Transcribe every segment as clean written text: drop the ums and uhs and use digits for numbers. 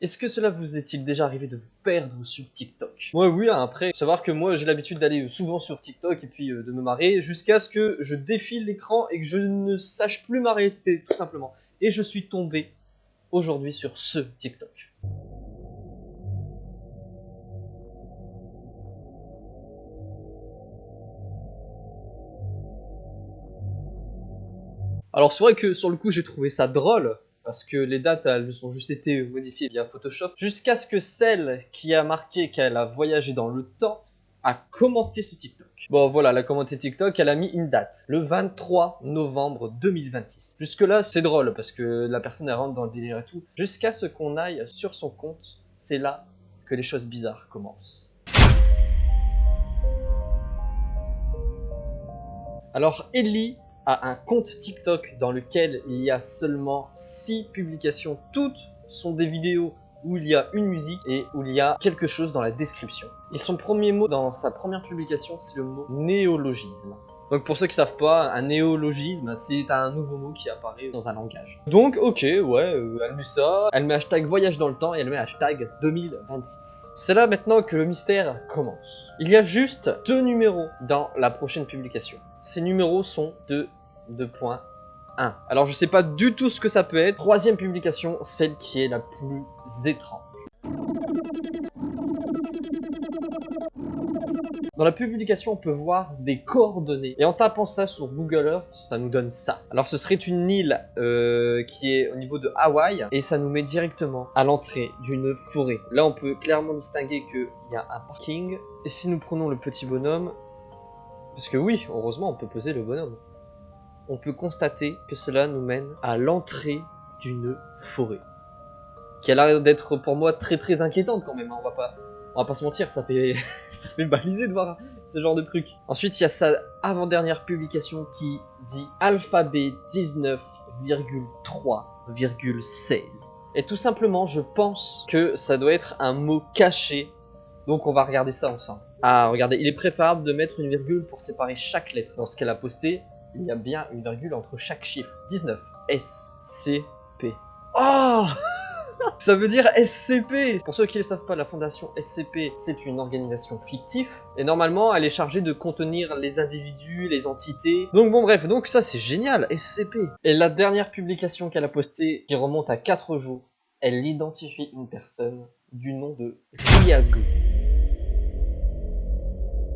Est-ce que cela vous est-il déjà arrivé de vous perdre sur TikTok? Moi oui, hein, après, faut savoir que moi j'ai l'habitude d'aller souvent sur TikTok et puis de me marrer jusqu'à ce que je défile l'écran et que je ne sache plus m'arrêter tout simplement. Et je suis tombé aujourd'hui sur ce TikTok. Alors c'est vrai que sur le coup j'ai trouvé ça drôle, parce que les dates elles ont juste été modifiées via Photoshop, jusqu'à ce que celle qui a marqué qu'elle a voyagé dans le temps a commenté ce TikTok. Bon voilà, elle a commenté TikTok, elle a mis une date, le 23 novembre 2026. Jusque là c'est drôle, parce que la personne elle rentre dans le délire et tout, jusqu'à ce qu'on aille sur son compte, c'est là que les choses bizarres commencent. Alors Ellie a un compte TikTok dans lequel il y a seulement 6 publications. Toutes sont des vidéos où il y a une musique et où il y a quelque chose dans la description. Et son premier mot dans sa première publication, c'est le mot néologisme. Donc pour ceux qui savent pas, un néologisme, c'est un nouveau mot qui apparaît dans un langage. Donc ok, ouais, elle met ça, elle met hashtag voyage dans le temps et elle met hashtag 2026. C'est là maintenant que le mystère commence. Il y a juste 2 numéros dans la prochaine publication. Ces numéros sont de 2.1. Alors je sais pas du tout ce que ça peut être. Troisième publication, celle qui est la plus étrange. Dans la publication, on peut voir des coordonnées. Et en tapant ça sur Google Earth, ça nous donne ça. Alors ce serait une île qui est au niveau de Hawaï. Et ça nous met directement à l'entrée d'une forêt. Là, on peut clairement distinguer qu'il y a un parking. Et si nous prenons le petit bonhomme... Parce que oui, heureusement, on peut poser le bonhomme. On peut constater que cela nous mène à l'entrée d'une forêt. Qui a l'air d'être pour moi très inquiétante quand même, hein. On va pas se mentir, ça fait baliser de voir ce genre de truc. Ensuite, il y a sa avant-dernière publication qui dit alphabet 19,3,16. Et tout simplement, je pense que ça doit être un mot caché. Donc on va regarder ça ensemble. Ah, regardez, il est préférable de mettre une virgule pour séparer chaque lettre. Dans ce qu'elle a posté, il y a bien une virgule entre chaque chiffre. 19. SCP. Oh ça veut dire SCP. Pour ceux qui ne le savent pas, la fondation SCP, c'est une organisation fictive. Et normalement, elle est chargée de contenir les individus, les entités. Donc bon bref, donc ça c'est génial, SCP. Et la dernière publication qu'elle a postée, qui remonte à 4 jours, elle identifie une personne du nom de Ryagu.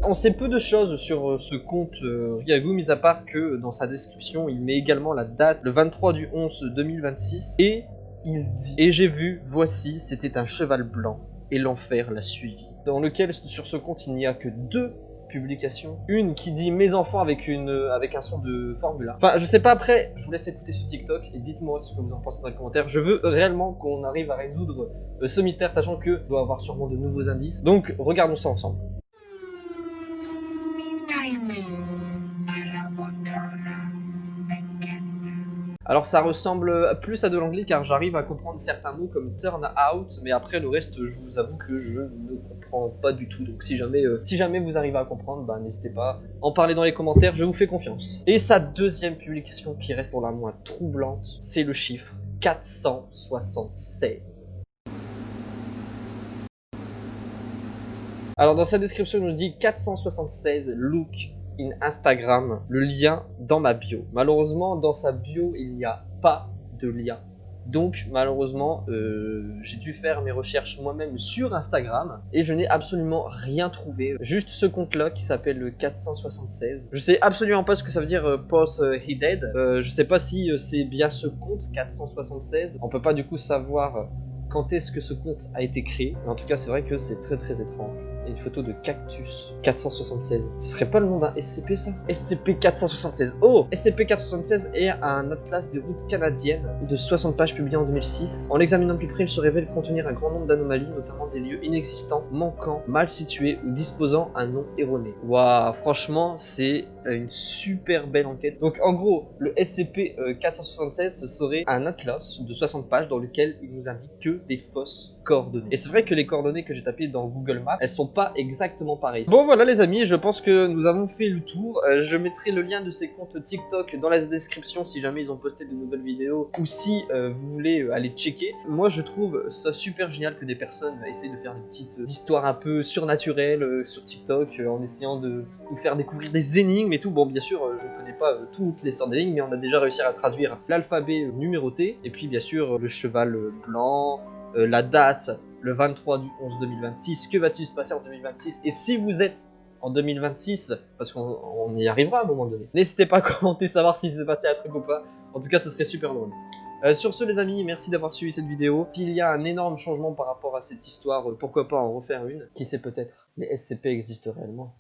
On sait peu de choses sur ce compte Ryagu, mis à part que dans sa description, il met également la date, le 23 du 11 2026, et il dit « Et j'ai vu, voici, c'était un cheval blanc, et l'enfer l'a suivi. » Dans lequel, sur ce compte, il n'y a que 2 publications. Une qui dit « Mes enfants » avec un son de Formule 1. Enfin, je sais pas, après, je vous laisse écouter ce TikTok, et dites-moi ce que vous en pensez dans les commentaires. Je veux réellement qu'on arrive à résoudre ce mystère, sachant que doit avoir sûrement de nouveaux indices. Donc, regardons ça ensemble. Alors ça ressemble plus à de l'anglais car j'arrive à comprendre certains mots comme turn out, mais après le reste je vous avoue que je ne comprends pas du tout. Donc si jamais vous arrivez à comprendre, bah, n'hésitez pas à en parler dans les commentaires, je vous fais confiance. Et sa deuxième publication qui reste pour la moins troublante, c'est le chiffre 476. Alors dans sa description il nous dit 476 look in Instagram, le lien dans ma bio. Malheureusement dans sa bio il n'y a pas de lien. Donc malheureusement j'ai dû faire mes recherches moi-même sur Instagram et je n'ai absolument rien trouvé. Juste ce compte là qui s'appelle le 476. Je sais absolument pas ce que ça veut dire post he dead. Je sais pas si c'est bien ce compte 476. On peut pas du coup savoir quand est-ce que ce compte a été créé. Mais en tout cas c'est vrai que c'est très étrange. Une photo de cactus 476. Ce serait pas le nom d'un SCP ça? SCP 476. Oh, SCP 476 est un atlas des routes canadiennes de 60 pages publié en 2006. En l'examinant de plus près, il se révèle contenir un grand nombre d'anomalies, notamment des lieux inexistants, manquants, mal situés ou disposant un nom erroné. Waouh, franchement, c'est une super belle enquête. Donc en gros, le SCP 476 ce serait un atlas de 60 pages dans lequel il nous indique que des fausses coordonnées. Et c'est vrai que les coordonnées que j'ai tapées dans Google Maps, elles sont pas exactement pareilles. Bon voilà les amis, je pense que nous avons fait le tour. Je mettrai le lien de ces comptes TikTok dans la description si jamais ils ont posté de nouvelles vidéos ou si vous voulez aller checker. Moi je trouve ça super génial que des personnes essayent de faire des petites histoires un peu surnaturelles sur TikTok en essayant de nous faire découvrir des énigmes et tout. Bon bien sûr je ne connais pas toutes les sortes d'énigmes mais on a déjà réussi à traduire l'alphabet numéroté et puis bien sûr le cheval blanc, la date, le 23 du 11 2026, que va-t-il se passer en 2026 et si vous êtes en 2026, parce qu'on y arrivera à un moment donné. N'hésitez pas à commenter, savoir s'il s'est passé un truc ou pas. En tout cas, ce serait super drôle. Sur ce, les amis, merci d'avoir suivi cette vidéo. S'il y a un énorme changement par rapport à cette histoire, pourquoi pas en refaire une. Qui sait peut-être, les SCP existent réellement.